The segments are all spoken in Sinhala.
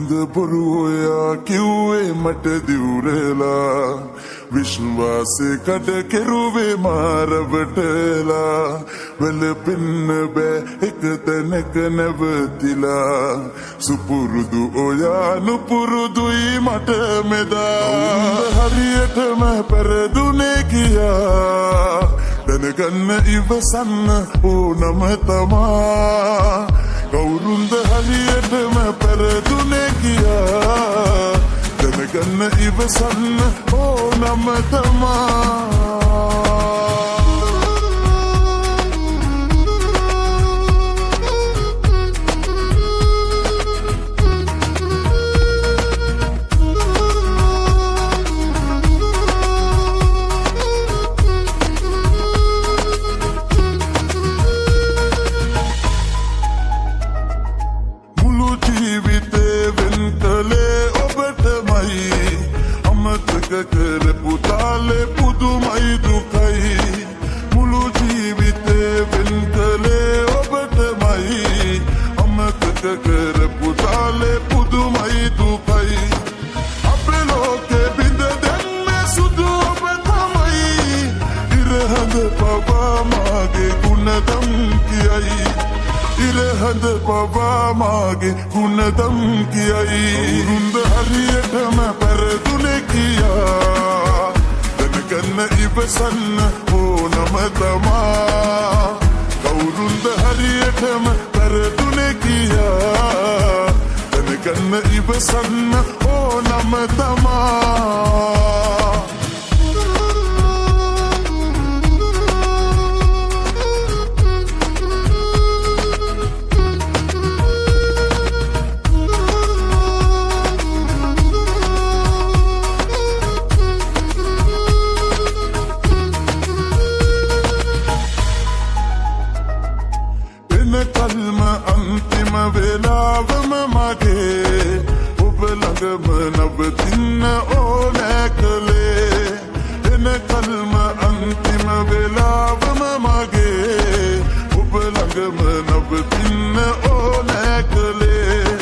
හොඳ බොරු ඔයා කිව්වේ මට දිවුරලා විශ්වාසේ කඩ කෙරුවේ මාරවටලා වෙලපෙන්න බෑ එක තැනක නැවතිලා සුපුරුදු ඔයා නුපුරුදුයි මට මෙදා හරියටම පෙරදුනේ කියා දැනගන්න ඉවසන්න ඕනම තමා කවුරුන්ද හරියටම පෙරදුනේ කියා දැනගන්න ඉවසන්න ඕනම තමා කරපු තාලේ පුදුමයි දුකයි මුළු ජීවිතේ වෙන් කළේ ඔබටමයි අමතක කරපු තාලේ පුදුමයි දුකයි අපේ ලෝකේ බිඳ දැම්මේ සුදු ඔබ තමයි ඉරහඳ පවා මාගේ ගුණදම් කියයි ඉරහඳ පවා මාගේ ගුණදම් කියයි කවුරුන්ද හරියටම පෙරදුනේ කියා දැනගන්න ඉවසන්න ඕනම තමා කවුරුන්ද හරියටම පෙරදුනේ කියා දැනගන්න ඉවසන්න ඕනම තමා කල්ම අන්තිම වෙලාවම මගේ ඔබ ළඟම නවතින්න ඕනෑ කළේ එන කල්ම අන්තිම වෙලාවම මගේ ඔබ ළඟම නවතින්න ඕනෑ කළේ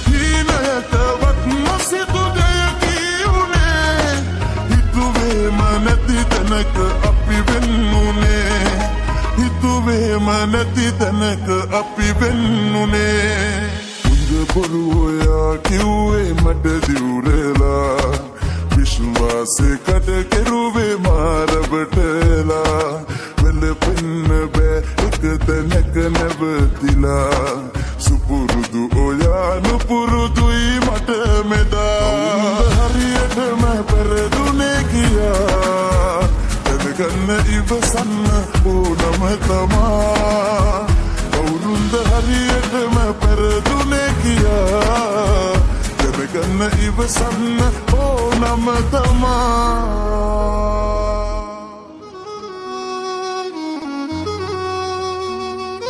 හීනයටවත් නොසිතු දෙයකි වුණේ හිතුවේම නැති තැනක අපි වෙන්නුනේ හිතුවේම නැති තැනක අපි වෙන්නුනේ හොඳ බොරු ඔයා කිව්වේ මට දිවුරලා විශ්වාසේ කඩ කෙරුවේ මාරවටලා වෙලපෙන්න බෑ එක තැනක නැවතිලා සුපුරුදු ඔයා නුපුරුදුයි මට මෙදා හරියටම පෙරදුනේ කියා දැනගන්න ඉවසන්න ඕනම තමා කවුරුන්ද හරියටම පෙරදුනේ කියා දැනගන්න ඉවසන්න ඕනම තමා